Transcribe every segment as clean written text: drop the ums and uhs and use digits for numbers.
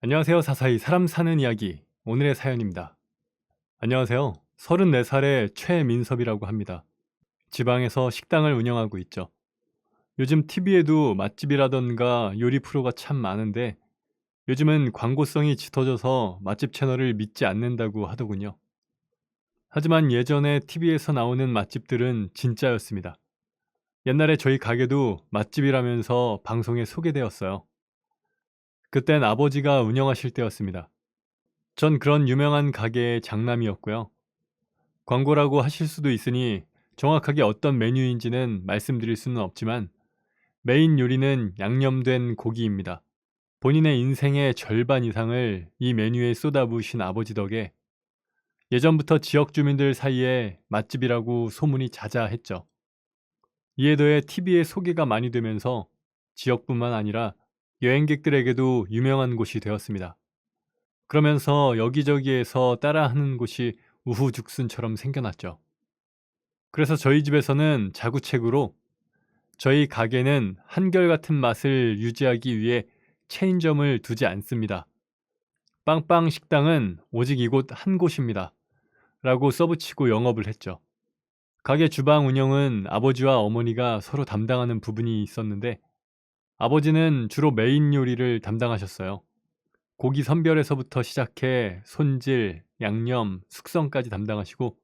안녕하세요. 사사히 사람 사는 이야기 오늘의 사연입니다. 안녕하세요. 34살의 최민섭이라고 합니다. 지방에서 식당을 운영하고 있죠. 요즘 TV에도 맛집이라던가 요리 프로가 참 많은데 요즘은 광고성이 짙어져서 맛집 채널을 믿지 않는다고 하더군요. 하지만 예전에 TV에서 나오는 맛집들은 진짜였습니다. 옛날에 저희 가게도 맛집이라면서 방송에 소개되었어요. 그땐 아버지가 운영하실 때였습니다. 전 그런 유명한 가게의 장남이었고요. 광고라고 하실 수도 있으니 정확하게 어떤 메뉴인지는 말씀드릴 수는 없지만 메인 요리는 양념된 고기입니다. 본인의 인생의 절반 이상을 이 메뉴에 쏟아부으신 아버지 덕에 예전부터 지역 주민들 사이에 맛집이라고 소문이 자자했죠. 이에 더해 TV에 소개가 많이 되면서 지역뿐만 아니라 여행객들에게도 유명한 곳이 되었습니다. 그러면서 여기저기에서 따라하는 곳이 우후죽순처럼 생겨났죠. 그래서 저희 집에서는 자구책으로 저희 가게는 한결같은 맛을 유지하기 위해 체인점을 두지 않습니다. 빵빵 식당은 오직 이곳 한 곳입니다. 라고 써붙이고 영업을 했죠. 가게 주방 운영은 아버지와 어머니가 서로 담당하는 부분이 있었는데 아버지는 주로 메인 요리를 담당하셨어요. 고기 선별에서부터 시작해 손질, 양념, 숙성까지 담당하시고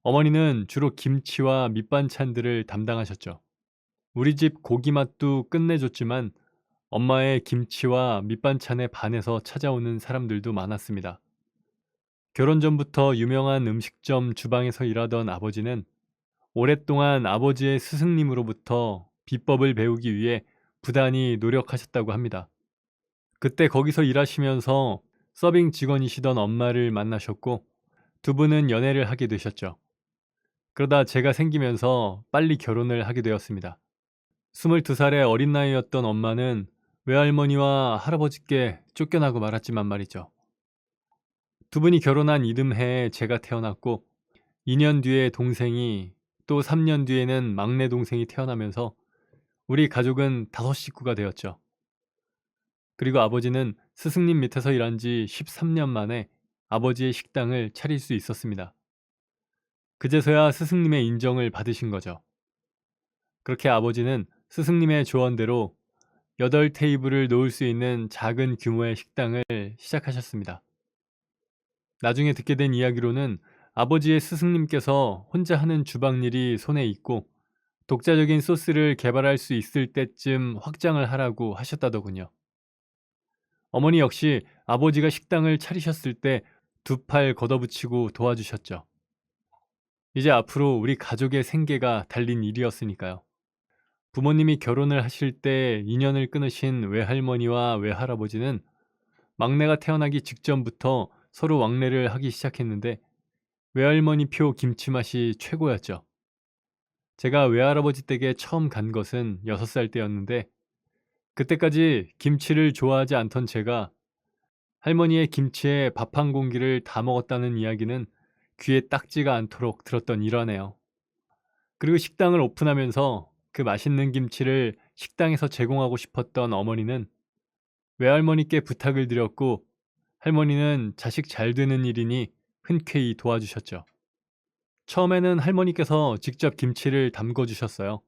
어머니는 주로 김치와 밑반찬들을 담당하셨죠. 우리 집 고기 맛도 끝내줬지만 엄마의 김치와 밑반찬에 반해서 찾아오는 사람들도 많았습니다. 결혼 전부터 유명한 음식점 주방에서 일하던 아버지는 오랫동안 아버지의 스승님으로부터 비법을 배우기 위해 부단히 노력하셨다고 합니다. 그때 거기서 일하시면서 서빙 직원이시던 엄마를 만나셨고 두 분은 연애를 하게 되셨죠. 그러다 제가 생기면서 빨리 결혼을 하게 되었습니다. 22살의 어린 나이였던 엄마는 외할머니와 할아버지께 쫓겨나고 말았지만 말이죠. 두 분이 결혼한 이듬해에 제가 태어났고 2년 뒤에 동생이 또 3년 뒤에는 막내 동생이 태어나면서 우리 가족은 5식구가 되었죠. 그리고 아버지는 스승님 밑에서 일한 지 13년 만에 아버지의 식당을 차릴 수 있었습니다. 그제서야 스승님의 인정을 받으신 거죠. 그렇게 아버지는 스승님의 조언대로 8테이블을 놓을 수 있는 작은 규모의 식당을 시작하셨습니다. 나중에 듣게 된 이야기로는 아버지의 스승님께서 혼자 하는 주방 일이 손에 익고 독자적인 소스를 개발할 수 있을 때쯤 확장을 하라고 하셨다더군요. 어머니 역시 아버지가 식당을 차리셨을 때 두 팔 걷어붙이고 도와주셨죠. 이제 앞으로 우리 가족의 생계가 달린 일이었으니까요. 부모님이 결혼을 하실 때 인연을 끊으신 외할머니와 외할아버지는 막내가 태어나기 직전부터 서로 왕래를 하기 시작했는데 외할머니 표 김치 맛이 최고였죠. 제가 외할아버지 댁에 처음 간 것은 6살 때였는데 그때까지 김치를 좋아하지 않던 제가 할머니의 김치에 밥 한 공기를 다 먹었다는 이야기는 귀에 딱지가 않도록 들었던 일화네요. 그리고 식당을 오픈하면서 그 맛있는 김치를 식당에서 제공하고 싶었던 어머니는 외할머니께 부탁을 드렸고 할머니는 자식 잘 되는 일이니 흔쾌히 도와주셨죠. 처음에는 할머니께서 직접 김치를 담궈 주셨어요.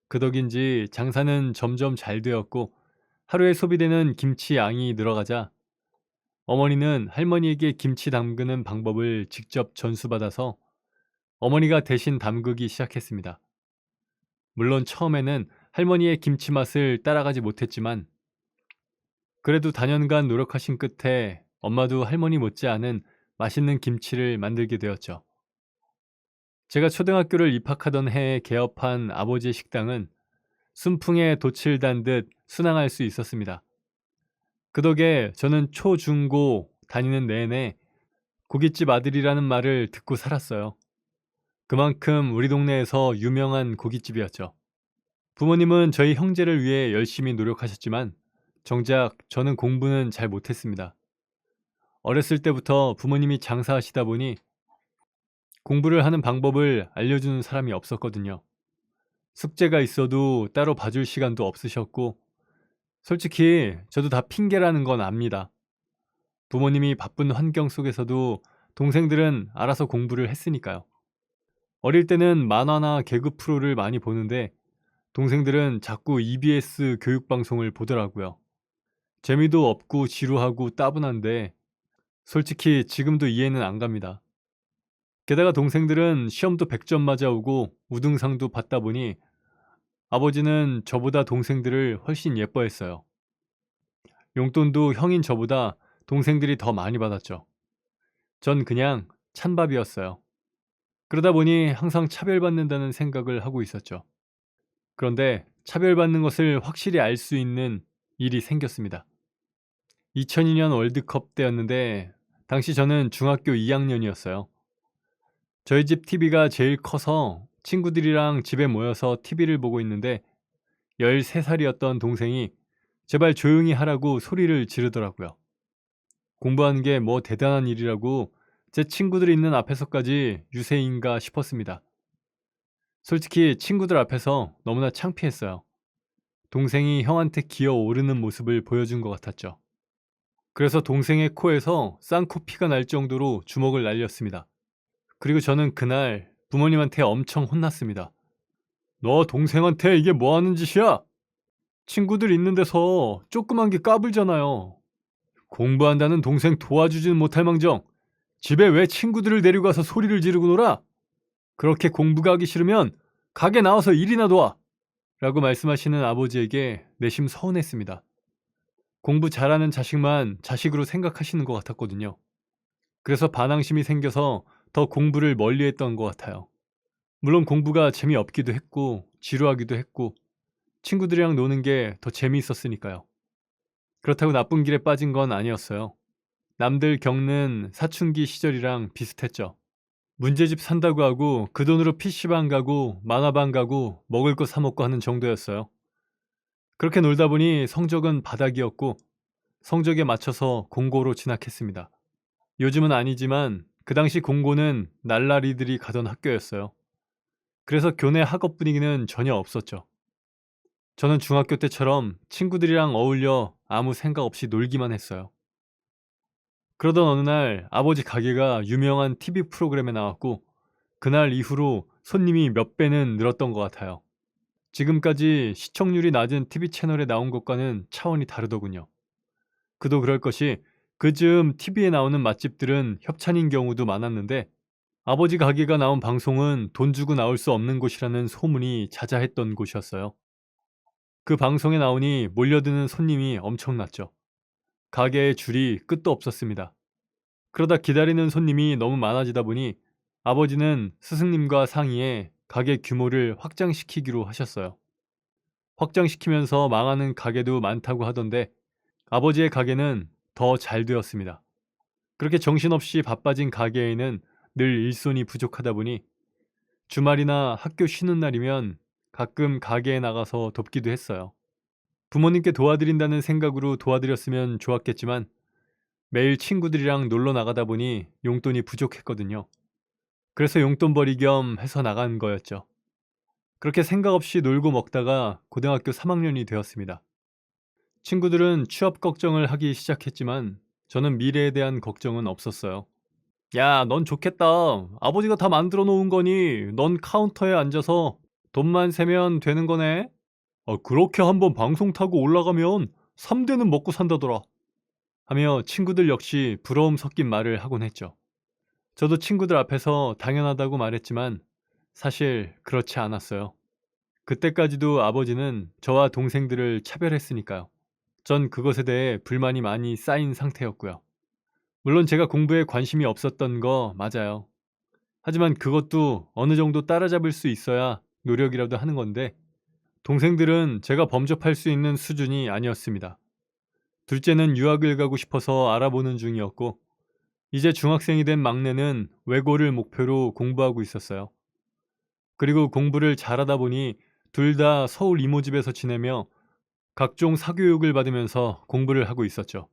그 덕인지 장사는 점점 잘 되었고 하루에 소비되는 김치 양이 늘어가자 어머니는 할머니에게 김치 담그는 방법을 직접 전수받아서 어머니가 대신 담그기 시작했습니다. 물론 처음에는 할머니의 김치 맛을 따라가지 못했지만 그래도 다년간 노력하신 끝에 엄마도 할머니 못지않은 맛있는 김치를 만들게 되었죠. 제가 초등학교를 입학하던 해에 개업한 아버지의 식당은 순풍에 돛을 단 듯 순항할 수 있었습니다. 그 덕에 저는 초, 중, 고 다니는 내내 고깃집 아들이라는 말을 듣고 살았어요. 그만큼 우리 동네에서 유명한 고깃집이었죠. 부모님은 저희 형제를 위해 열심히 노력하셨지만 정작 저는 공부는 잘 못했습니다. 어렸을 때부터 부모님이 장사하시다 보니 공부를 하는 방법을 알려주는 사람이 없었거든요. 숙제가 있어도 따로 봐줄 시간도 없으셨고 솔직히 저도 다 핑계라는 건 압니다. 부모님이 바쁜 환경 속에서도 동생들은 알아서 공부를 했으니까요. 어릴 때는 만화나 개그 프로를 많이 보는데 동생들은 자꾸 EBS 교육방송을 보더라고요. 재미도 없고 지루하고 따분한데 솔직히 지금도 이해는 안 갑니다. 게다가 동생들은 시험도 100점 맞아오고 우등상도 받다 보니 아버지는 저보다 동생들을 훨씬 예뻐했어요. 용돈도 형인 저보다 동생들이 더 많이 받았죠. 전 그냥 찬밥이었어요. 그러다 보니 항상 차별받는다는 생각을 하고 있었죠. 그런데 차별받는 것을 확실히 알 수 있는 일이 생겼습니다. 2002년 월드컵 때였는데 당시 저는 중학교 2학년이었어요. 저희 집 TV가 제일 커서 친구들이랑 집에 모여서 TV를 보고 있는데 13살이었던 동생이 제발 조용히 하라고 소리를 지르더라고요. 공부하는 게 뭐 대단한 일이라고 제 친구들이 있는 앞에서까지 유세인가 싶었습니다. 솔직히 친구들 앞에서 너무나 창피했어요. 동생이 형한테 기어 오르는 모습을 보여준 것 같았죠. 그래서 동생의 코에서 쌍코피가 날 정도로 주먹을 날렸습니다. 그리고 저는 그날 부모님한테 엄청 혼났습니다. 너 동생한테 이게 뭐 하는 짓이야? 친구들 있는 데서 조그만 게 까불잖아요. 공부한다는 동생 도와주지는 못할 망정 집에 왜 친구들을 데리고 가서 소리를 지르고 놀아? 그렇게 공부가 하기 싫으면 가게 나와서 일이나 도와! 라고 말씀하시는 아버지에게 내심 서운했습니다. 공부 잘하는 자식만 자식으로 생각하시는 것 같았거든요. 그래서 반항심이 생겨서 더 공부를 멀리했던 것 같아요. 물론 공부가 재미없기도 했고 지루하기도 했고 친구들이랑 노는 게 더 재미있었으니까요. 그렇다고 나쁜 길에 빠진 건 아니었어요. 남들 겪는 사춘기 시절이랑 비슷했죠. 문제집 산다고 하고 그 돈으로 PC방 가고 만화방 가고 먹을 거 사 먹고 하는 정도였어요. 그렇게 놀다 보니 성적은 바닥이었고 성적에 맞춰서 공고로 진학했습니다. 요즘은 아니지만 그 당시 공고는 날라리들이 가던 학교였어요. 그래서 교내 학업 분위기는 전혀 없었죠. 저는 중학교 때처럼 친구들이랑 어울려 아무 생각 없이 놀기만 했어요. 그러던 어느 날 아버지 가게가 유명한 TV 프로그램에 나왔고 그날 이후로 손님이 몇 배는 늘었던 것 같아요. 지금까지 시청률이 낮은 TV 채널에 나온 것과는 차원이 다르더군요. 그도 그럴 것이 그즈음 TV에 나오는 맛집들은 협찬인 경우도 많았는데 아버지 가게가 나온 방송은 돈 주고 나올 수 없는 곳이라는 소문이 자자했던 곳이었어요. 그 방송에 나오니 몰려드는 손님이 엄청났죠. 가게의 줄이 끝도 없었습니다. 그러다 기다리는 손님이 너무 많아지다 보니 아버지는 스승님과 상의해 가게 규모를 확장시키기로 하셨어요. 확장시키면서 망하는 가게도 많다고 하던데 아버지의 가게는 더 잘 되었습니다. 그렇게 정신없이 바빠진 가게에는 늘 일손이 부족하다 보니 주말이나 학교 쉬는 날이면 가끔 가게에 나가서 돕기도 했어요. 부모님께 도와드린다는 생각으로 도와드렸으면 좋았겠지만 매일 친구들이랑 놀러 나가다 보니 용돈이 부족했거든요. 그래서 용돈벌이 겸 해서 나간 거였죠. 그렇게 생각 없이 놀고 먹다가 고등학교 3학년이 되었습니다. 친구들은 취업 걱정을 하기 시작했지만 저는 미래에 대한 걱정은 없었어요. 야, 넌 좋겠다. 아버지가 다 만들어 놓은 거니 넌 카운터에 앉아서 돈만 세면 되는 거네. 그렇게 한번 방송 타고 올라가면 3대는 먹고 산다더라. 하며 친구들 역시 부러움 섞인 말을 하곤 했죠. 저도 친구들 앞에서 당연하다고 말했지만 사실 그렇지 않았어요. 그때까지도 아버지는 저와 동생들을 차별했으니까요. 전 그것에 대해 불만이 많이 쌓인 상태였고요. 물론 제가 공부에 관심이 없었던 거 맞아요. 하지만 그것도 어느 정도 따라잡을 수 있어야 노력이라도 하는 건데 동생들은 제가 범접할 수 있는 수준이 아니었습니다. 둘째는 유학을 가고 싶어서 알아보는 중이었고 이제 중학생이 된 막내는 외고를 목표로 공부하고 있었어요. 그리고 공부를 잘하다 보니 둘 다 서울 이모집에서 지내며 각종 사교육을 받으면서 공부를 하고 있었죠.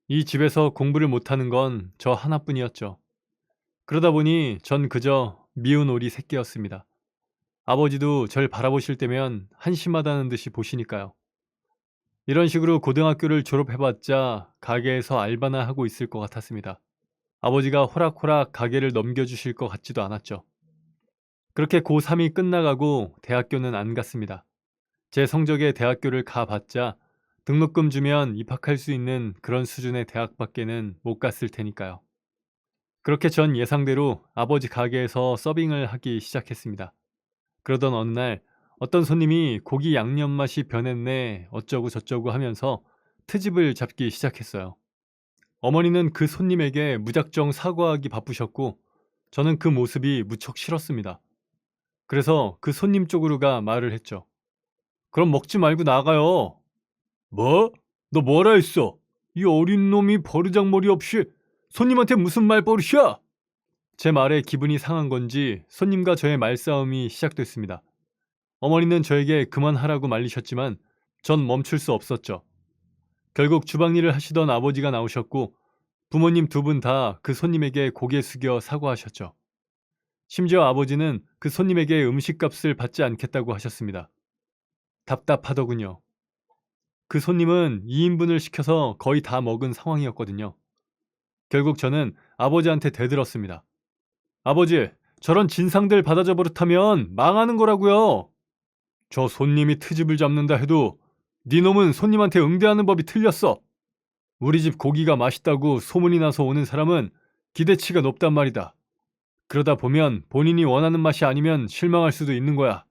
이 집에서 공부를 못하는 건 저 하나뿐이었죠. 그러다 보니 전 그저 미운 오리 새끼였습니다. 아버지도 절 바라보실 때면 한심하다는 듯이 보시니까요. 이런 식으로 고등학교를 졸업해봤자 가게에서 알바나 하고 있을 것 같았습니다. 아버지가 호락호락 가게를 넘겨주실 것 같지도 않았죠. 그렇게 고3이 끝나가고 대학교는 안 갔습니다. 제 성적에 대학교를 가봤자 등록금 주면 입학할 수 있는 그런 수준의 대학밖에는 못 갔을 테니까요. 그렇게 전 예상대로 아버지 가게에서 서빙을 하기 시작했습니다. 그러던 어느 날 어떤 손님이 고기 양념 맛이 변했네 어쩌고 저쩌고 하면서 트집을 잡기 시작했어요. 어머니는 그 손님에게 무작정 사과하기 바쁘셨고 저는 그 모습이 무척 싫었습니다. 그래서 그 손님 쪽으로 가 말을 했죠. 그럼 먹지 말고 나가요. 뭐? 너 뭐라 했어? 이 어린 놈이 버르장머리 없이 손님한테 무슨 말버릇이야? 제 말에 기분이 상한 건지 손님과 저의 말싸움이 시작됐습니다. 어머니는 저에게 그만하라고 말리셨지만 전 멈출 수 없었죠. 결국 주방 일을 하시던 아버지가 나오셨고 부모님 두 분 다 그 손님에게 고개 숙여 사과하셨죠. 심지어 아버지는 그 손님에게 음식값을 받지 않겠다고 하셨습니다. 답답하더군요. 그 손님은 2인분을 시켜서 거의 다 먹은 상황이었거든요. 결국 저는 아버지한테 대들었습니다. 아버지, 저런 진상들 받아줘 버릇하면 망하는 거라고요. 저 손님이 트집을 잡는다 해도 네 놈은 손님한테 응대하는 법이 틀렸어. 우리 집 고기가 맛있다고 소문이 나서 오는 사람은 기대치가 높단 말이다. 그러다 보면 본인이 원하는 맛이 아니면 실망할 수도 있는 거야.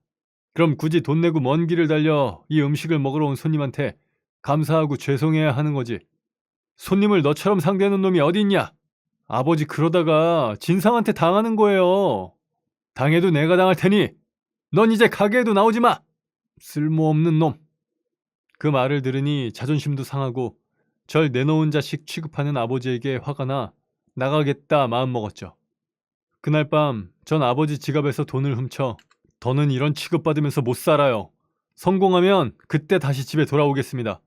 그럼 굳이 돈 내고 먼 길을 달려 이 음식을 먹으러 온 손님한테 감사하고 죄송해야 하는 거지. 손님을 너처럼 상대하는 놈이 어디 있냐? 아버지 그러다가 진상한테 당하는 거예요. 당해도 내가 당할 테니 넌 이제 가게에도 나오지 마. 쓸모없는 놈. 그 말을 들으니 자존심도 상하고 절 내놓은 자식 취급하는 아버지에게 화가 나 나가겠다 마음먹었죠. 그날 밤 전 아버지 지갑에서 돈을 훔쳐 더는 이런 취급받으면서 못 살아요. 성공하면 그때 다시 집에 돌아오겠습니다.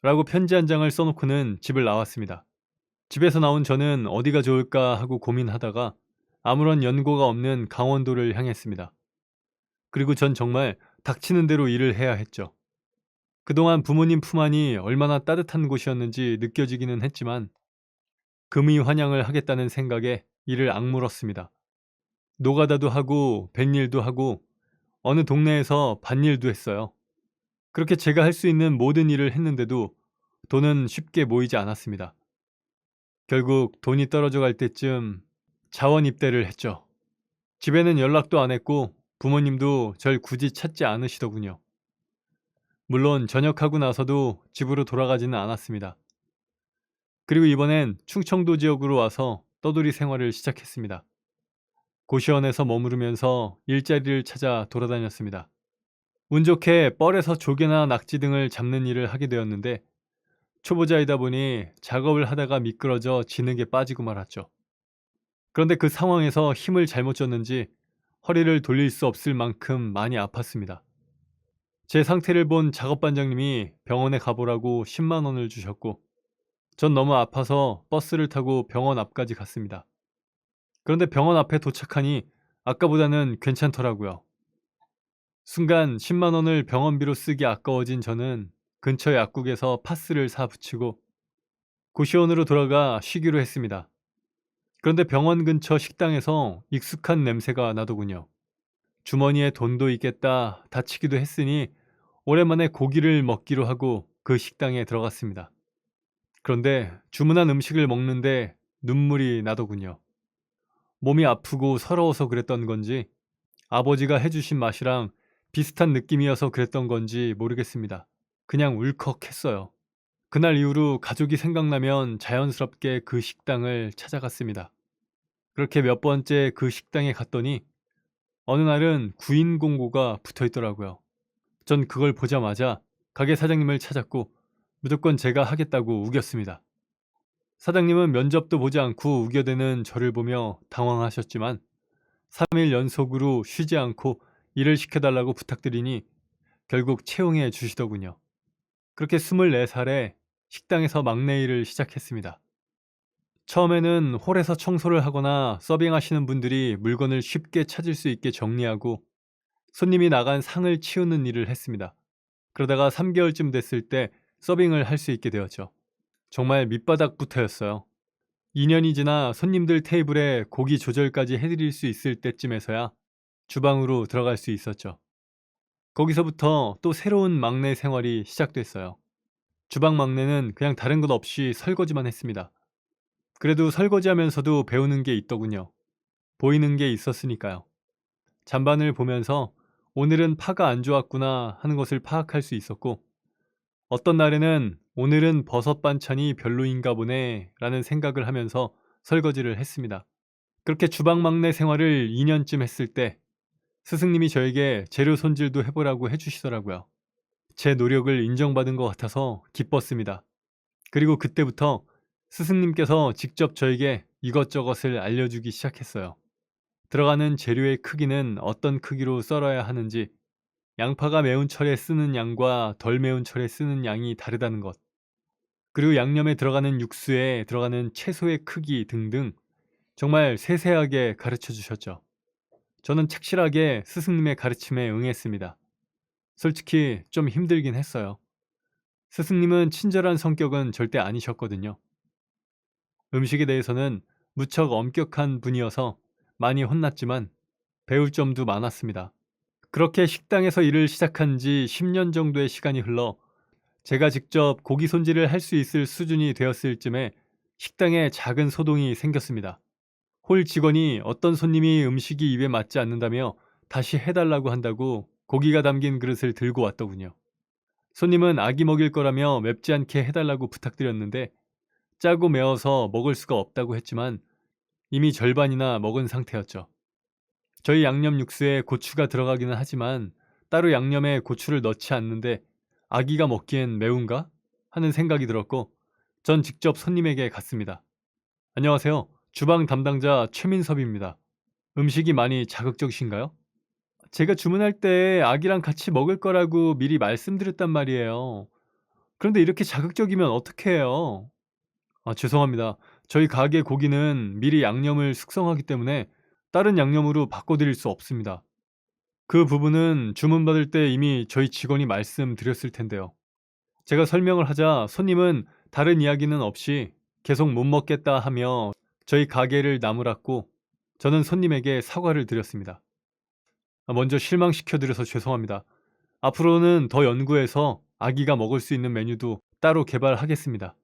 라고 편지 한 장을 써놓고는 집을 나왔습니다. 집에서 나온 저는 어디가 좋을까 하고 고민하다가 아무런 연고가 없는 강원도를 향했습니다. 그리고 전 정말 닥치는 대로 일을 해야 했죠. 그동안 부모님 품 안이 얼마나 따뜻한 곳이었는지 느껴지기는 했지만 금이 환영을 하겠다는 생각에 일을 악물었습니다. 노가다도 하고 뱃일도 하고 어느 동네에서 밭일도 했어요. 그렇게 제가 할 수 있는 모든 일을 했는데도 돈은 쉽게 모이지 않았습니다. 결국 돈이 떨어져 갈 때쯤 자원 입대를 했죠. 집에는 연락도 안 했고 부모님도 절 굳이 찾지 않으시더군요. 물론 전역하고 나서도 집으로 돌아가지는 않았습니다. 그리고 이번엔 충청도 지역으로 와서 떠돌이 생활을 시작했습니다. 고시원에서 머무르면서 일자리를 찾아 돌아다녔습니다. 운 좋게 뻘에서 조개나 낙지 등을 잡는 일을 하게 되었는데 초보자이다 보니 작업을 하다가 미끄러져 진흙에 빠지고 말았죠. 그런데 그 상황에서 힘을 잘못 줬는지 허리를 돌릴 수 없을 만큼 많이 아팠습니다. 제 상태를 본 작업반장님이 병원에 가보라고 10만 원을 주셨고 전 너무 아파서 버스를 타고 병원 앞까지 갔습니다. 그런데 병원 앞에 도착하니 아까보다는 괜찮더라고요. 순간 10만 원을 병원비로 쓰기 아까워진 저는 근처 약국에서 파스를 사 붙이고 고시원으로 돌아가 쉬기로 했습니다. 그런데 병원 근처 식당에서 익숙한 냄새가 나더군요. 주머니에 돈도 있겠다 다치기도 했으니 오랜만에 고기를 먹기로 하고 그 식당에 들어갔습니다. 그런데 주문한 음식을 먹는데 눈물이 나더군요. 몸이 아프고 서러워서 그랬던 건지 아버지가 해주신 맛이랑 비슷한 느낌이어서 그랬던 건지 모르겠습니다. 그냥 울컥했어요. 그날 이후로 가족이 생각나면 자연스럽게 그 식당을 찾아갔습니다. 그렇게 몇 번째 그 식당에 갔더니 어느 날은 구인 공고가 붙어 있더라고요. 전 그걸 보자마자 가게 사장님을 찾았고 무조건 제가 하겠다고 우겼습니다. 사장님은 면접도 보지 않고 우겨대는 저를 보며 당황하셨지만 3일 연속으로 쉬지 않고 일을 시켜달라고 부탁드리니 결국 채용해 주시더군요. 그렇게 24살에 식당에서 막내 일을 시작했습니다. 처음에는 홀에서 청소를 하거나 서빙하시는 분들이 물건을 쉽게 찾을 수 있게 정리하고 손님이 나간 상을 치우는 일을 했습니다. 그러다가 3개월쯤 됐을 때 서빙을 할 수 있게 되었죠. 정말 밑바닥부터였어요. 2년이 지나 손님들 테이블에 고기 조절까지 해드릴 수 있을 때쯤에서야 주방으로 들어갈 수 있었죠. 거기서부터 또 새로운 막내 생활이 시작됐어요. 주방 막내는 그냥 다른 것 없이 설거지만 했습니다. 그래도 설거지하면서도 배우는 게 있더군요. 보이는 게 있었으니까요. 잔반을 보면서 오늘은 파가 안 좋았구나 하는 것을 파악할 수 있었고, 어떤 날에는 오늘은 버섯 반찬이 별로인가 보네 라는 생각을 하면서 설거지를 했습니다. 그렇게 주방 막내 생활을 2년쯤 했을 때 스승님이 저에게 재료 손질도 해보라고 해주시더라고요. 제 노력을 인정받은 것 같아서 기뻤습니다. 그리고 그때부터 스승님께서 직접 저에게 이것저것을 알려주기 시작했어요. 들어가는 재료의 크기는 어떤 크기로 썰어야 하는지, 양파가 매운 철에 쓰는 양과 덜 매운 철에 쓰는 양이 다르다는 것, 그리고 양념에 들어가는 육수에 들어가는 채소의 크기 등등 정말 세세하게 가르쳐 주셨죠. 저는 착실하게 스승님의 가르침에 응했습니다. 솔직히 좀 힘들긴 했어요. 스승님은 친절한 성격은 절대 아니셨거든요. 음식에 대해서는 무척 엄격한 분이어서 많이 혼났지만 배울 점도 많았습니다. 그렇게 식당에서 일을 시작한 지 10년 정도의 시간이 흘러 제가 직접 고기 손질을 할 수 있을 수준이 되었을 쯤에 식당에 작은 소동이 생겼습니다. 홀 직원이 어떤 손님이 음식이 입에 맞지 않는다며 다시 해달라고 한다고 고기가 담긴 그릇을 들고 왔더군요. 손님은 아기 먹일 거라며 맵지 않게 해달라고 부탁드렸는데 짜고 매워서 먹을 수가 없다고 했지만 이미 절반이나 먹은 상태였죠. 저희 양념 육수에 고추가 들어가기는 하지만 따로 양념에 고추를 넣지 않는데 아기가 먹기엔 매운가? 하는 생각이 들었고 전 직접 손님에게 갔습니다. 안녕하세요. 주방 담당자 최민섭입니다. 음식이 많이 자극적이신가요? 제가 주문할 때 아기랑 같이 먹을 거라고 미리 말씀드렸단 말이에요. 그런데 이렇게 자극적이면 어떡해요? 죄송합니다. 저희 가게 고기는 미리 양념을 숙성하기 때문에 다른 양념으로 바꿔드릴 수 없습니다. 그 부분은 주문받을 때 이미 저희 직원이 말씀드렸을 텐데요. 제가 설명을 하자 손님은 다른 이야기는 없이 계속 못 먹겠다 하며 저희 가게를 나무랐고 저는 손님에게 사과를 드렸습니다. 먼저 실망시켜드려서 죄송합니다. 앞으로는 더 연구해서 아기가 먹을 수 있는 메뉴도 따로 개발하겠습니다.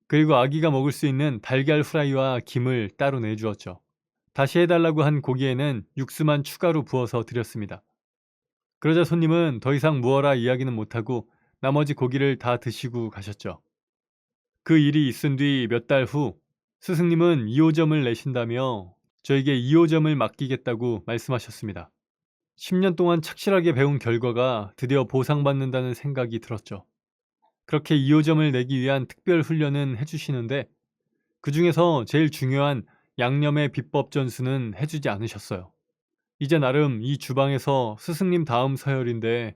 그리고 아기가 먹을 수 있는 달걀 후라이와 김을 따로 내주었죠. 다시 해달라고 한 고기에는 육수만 추가로 부어서 드렸습니다. 그러자 손님은 더 이상 무어라 이야기는 못하고 나머지 고기를 다 드시고 가셨죠. 그 일이 있은 뒤 몇 달 후 스승님은 2호점을 내신다며 저에게 2호점을 맡기겠다고 말씀하셨습니다. 10년 동안 착실하게 배운 결과가 드디어 보상받는다는 생각이 들었죠. 그렇게 2호점을 내기 위한 특별 훈련은 해주시는데 그 중에서 제일 중요한 양념의 비법 전수는 해주지 않으셨어요. 이제 나름 이 주방에서 스승님 다음 서열인데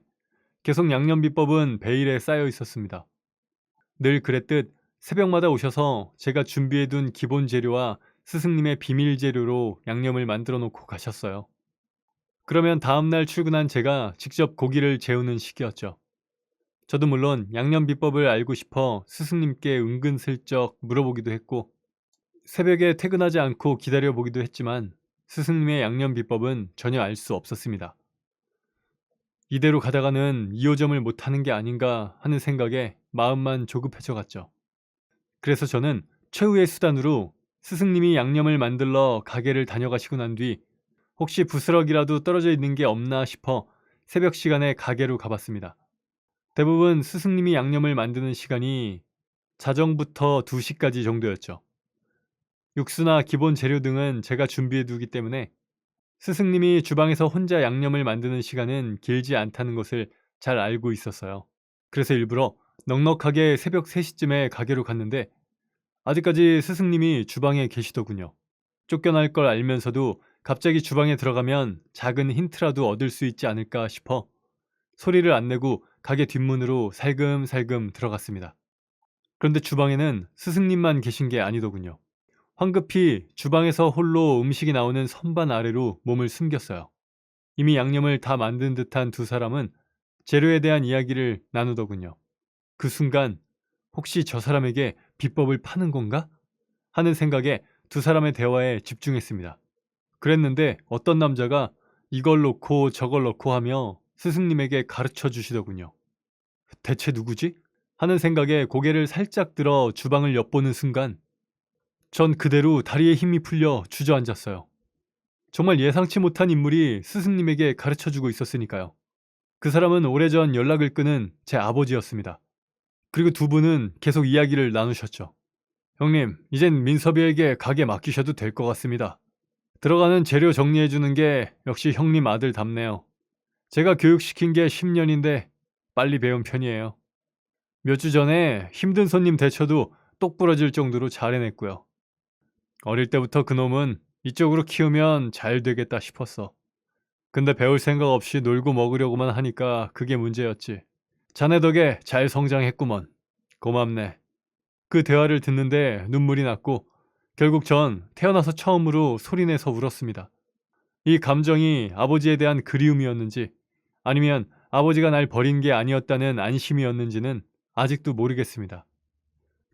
계속 양념 비법은 베일에 쌓여 있었습니다. 늘 그랬듯 새벽마다 오셔서 제가 준비해둔 기본 재료와 스승님의 비밀 재료로 양념을 만들어 놓고 가셨어요. 그러면 다음날 출근한 제가 직접 고기를 재우는 시기였죠. 저도 물론 양념 비법을 알고 싶어 스승님께 은근슬쩍 물어보기도 했고 새벽에 퇴근하지 않고 기다려보기도 했지만 스승님의 양념 비법은 전혀 알 수 없었습니다. 이대로 가다가는 2호점을 못하는 게 아닌가 하는 생각에 마음만 조급해져 갔죠. 그래서 저는 최후의 수단으로 스승님이 양념을 만들러 가게를 다녀가시고 난 뒤 혹시 부스럭이라도 떨어져 있는 게 없나 싶어 새벽 시간에 가게로 가봤습니다. 대부분 스승님이 양념을 만드는 시간이 자정부터 2시까지 정도였죠. 육수나 기본 재료 등은 제가 준비해 두기 때문에 스승님이 주방에서 혼자 양념을 만드는 시간은 길지 않다는 것을 잘 알고 있었어요. 그래서 일부러 넉넉하게 새벽 3시쯤에 가게로 갔는데 아직까지 스승님이 주방에 계시더군요. 쫓겨날 걸 알면서도 갑자기 주방에 들어가면 작은 힌트라도 얻을 수 있지 않을까 싶어 소리를 안 내고 가게 뒷문으로 살금살금 들어갔습니다. 그런데 주방에는 스승님만 계신 게 아니더군요. 황급히 주방에서 홀로 음식이 나오는 선반 아래로 몸을 숨겼어요. 이미 양념을 다 만든 듯한 두 사람은 재료에 대한 이야기를 나누더군요. 그 순간 혹시 저 사람에게 비법을 파는 건가? 하는 생각에 두 사람의 대화에 집중했습니다. 그랬는데 어떤 남자가 이걸 넣고 저걸 넣고 하며 스승님에게 가르쳐 주시더군요. 대체 누구지? 하는 생각에 고개를 살짝 들어 주방을 엿보는 순간 전 그대로 다리에 힘이 풀려 주저앉았어요. 정말 예상치 못한 인물이 스승님에게 가르쳐 주고 있었으니까요. 그 사람은 오래전 연락을 끊은 제 아버지였습니다. 그리고 두 분은 계속 이야기를 나누셨죠. 형님, 이젠 민섭이에게 가게 맡기셔도 될 것 같습니다. 들어가는 재료 정리해주는 게 역시 형님 아들답네요. 제가 교육시킨 게 10년인데 빨리 배운 편이에요. 몇 주 전에 힘든 손님 대처도 똑 부러질 정도로 잘 해냈고요. 어릴 때부터 그놈은 이쪽으로 키우면 잘 되겠다 싶었어. 근데 배울 생각 없이 놀고 먹으려고만 하니까 그게 문제였지. 자네 덕에 잘 성장했구먼. 고맙네. 그 대화를 듣는데 눈물이 났고 결국 전 태어나서 처음으로 소리내서 울었습니다. 이 감정이 아버지에 대한 그리움이었는지 아니면 아버지가 날 버린 게 아니었다는 안심이었는지는 아직도 모르겠습니다.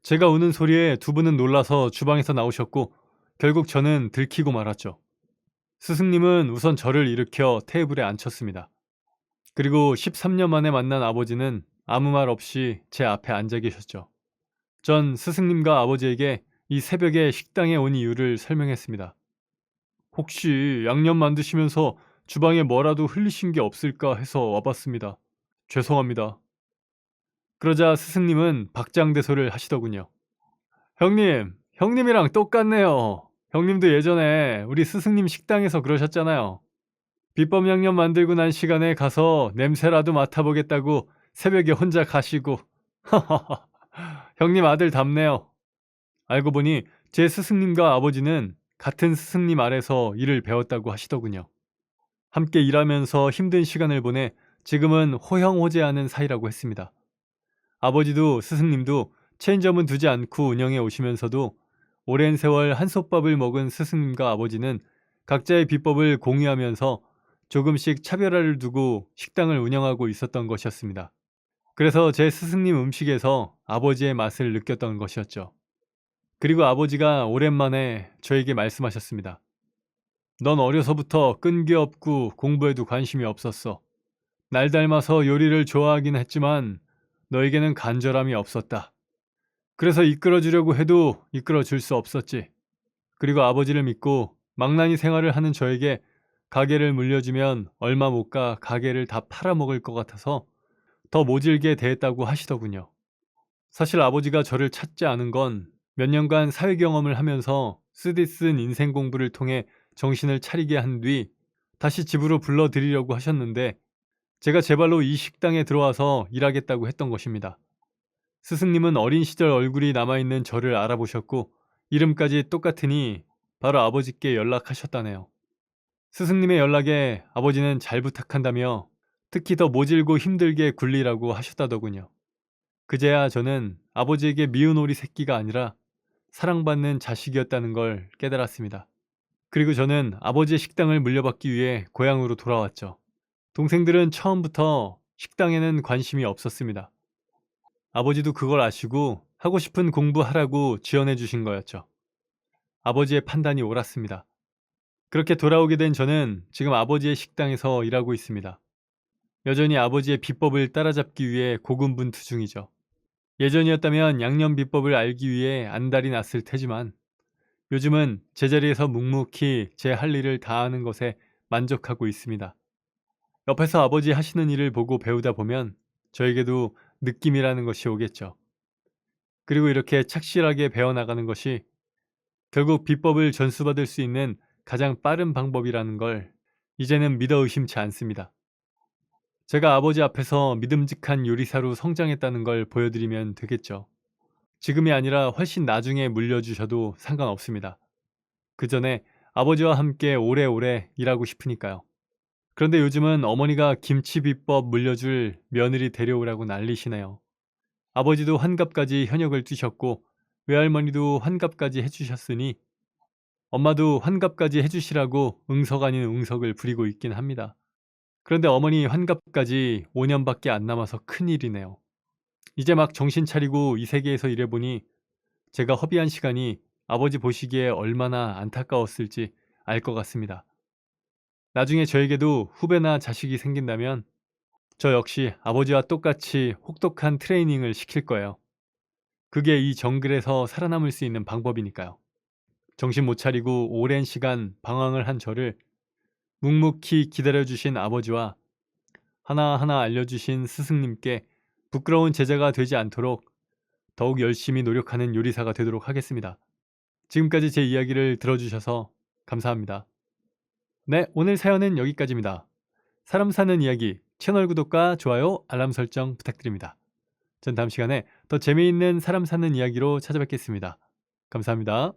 제가 우는 소리에 두 분은 놀라서 주방에서 나오셨고 결국 저는 들키고 말았죠. 스승님은 우선 저를 일으켜 테이블에 앉혔습니다. 그리고 13년 만에 만난 아버지는 아무 말 없이 제 앞에 앉아 계셨죠. 전 스승님과 아버지에게 이 새벽에 식당에 온 이유를 설명했습니다. 혹시 양념 만드시면서 주방에 뭐라도 흘리신 게 없을까 해서 와봤습니다. 죄송합니다. 그러자 스승님은 박장대소를 하시더군요. 형님이랑 똑같네요. 형님도 예전에 우리 스승님 식당에서 그러셨잖아요. 비법 양념 만들고 난 시간에 가서 냄새라도 맡아보겠다고 새벽에 혼자 가시고. 형님 아들답네요. 알고 보니 제 스승님과 아버지는 같은 스승님 아래서 일을 배웠다고 하시더군요. 함께 일하면서 힘든 시간을 보내 지금은 호형호재하는 사이라고 했습니다. 아버지도 스승님도 체인점은 두지 않고 운영해 오시면서도 오랜 세월 한솥밥을 먹은 스승님과 아버지는 각자의 비법을 공유하면서 조금씩 차별화를 두고 식당을 운영하고 있었던 것이었습니다. 그래서 제 스승님 음식에서 아버지의 맛을 느꼈던 것이었죠. 그리고 아버지가 오랜만에 저에게 말씀하셨습니다. 넌 어려서부터 끈기 없고 공부에도 관심이 없었어. 날 닮아서 요리를 좋아하긴 했지만 너에게는 간절함이 없었다. 그래서 이끌어주려고 해도 이끌어줄 수 없었지. 그리고 아버지를 믿고 망나니 생활을 하는 저에게 가게를 물려주면 얼마 못 가 가게를 다 팔아먹을 것 같아서 더 모질게 대했다고 하시더군요. 사실 아버지가 저를 찾지 않은 건 몇 년간 사회 경험을 하면서 쓰디쓴 인생 공부를 통해 정신을 차리게 한 뒤 다시 집으로 불러들이려고 하셨는데 제가 제 발로 이 식당에 들어와서 일하겠다고 했던 것입니다. 스승님은 어린 시절 얼굴이 남아있는 저를 알아보셨고 이름까지 똑같으니 바로 아버지께 연락하셨다네요. 스승님의 연락에 아버지는 잘 부탁한다며 특히 더 모질고 힘들게 굴리라고 하셨다더군요. 그제야 저는 아버지에게 미운 오리 새끼가 아니라 사랑받는 자식이었다는 걸 깨달았습니다. 그리고 저는 아버지의 식당을 물려받기 위해 고향으로 돌아왔죠. 동생들은 처음부터 식당에는 관심이 없었습니다. 아버지도 그걸 아시고 하고 싶은 공부하라고 지원해 주신 거였죠. 아버지의 판단이 옳았습니다. 그렇게 돌아오게 된 저는 지금 아버지의 식당에서 일하고 있습니다. 여전히 아버지의 비법을 따라잡기 위해 고군분투 중이죠. 예전이었다면 양념 비법을 알기 위해 안달이 났을 테지만 요즘은 제자리에서 묵묵히 제 할 일을 다하는 것에 만족하고 있습니다. 옆에서 아버지 하시는 일을 보고 배우다 보면 저에게도 느낌이라는 것이 오겠죠. 그리고 이렇게 착실하게 배워나가는 것이 결국 비법을 전수받을 수 있는 가장 빠른 방법이라는 걸 이제는 믿어 의심치 않습니다. 제가 아버지 앞에서 믿음직한 요리사로 성장했다는 걸 보여드리면 되겠죠. 지금이 아니라 훨씬 나중에 물려주셔도 상관없습니다. 그 전에 아버지와 함께 오래오래 일하고 싶으니까요. 그런데 요즘은 어머니가 김치 비법 물려줄 며느리 데려오라고 난리시네요. 아버지도 환갑까지 현역을 뛰셨고 외할머니도 환갑까지 해주셨으니 엄마도 환갑까지 해주시라고 응석 아닌 응석을 부리고 있긴 합니다. 그런데 어머니 환갑까지 5년밖에 안 남아서 큰일이네요. 이제 막 정신 차리고 이 세계에서 일해보니 제가 허비한 시간이 아버지 보시기에 얼마나 안타까웠을지 알 것 같습니다. 나중에 저에게도 후배나 자식이 생긴다면 저 역시 아버지와 똑같이 혹독한 트레이닝을 시킬 거예요. 그게 이 정글에서 살아남을 수 있는 방법이니까요. 정신 못 차리고 오랜 시간 방황을 한 저를 묵묵히 기다려주신 아버지와 하나하나 알려주신 스승님께 부끄러운 제자가 되지 않도록 더욱 열심히 노력하는 요리사가 되도록 하겠습니다. 지금까지 제 이야기를 들어주셔서 감사합니다. 네, 오늘 사연은 여기까지입니다. 사람 사는 이야기, 채널 구독과 좋아요, 알람 설정 부탁드립니다. 전 다음 시간에 더 재미있는 사람 사는 이야기로 찾아뵙겠습니다. 감사합니다.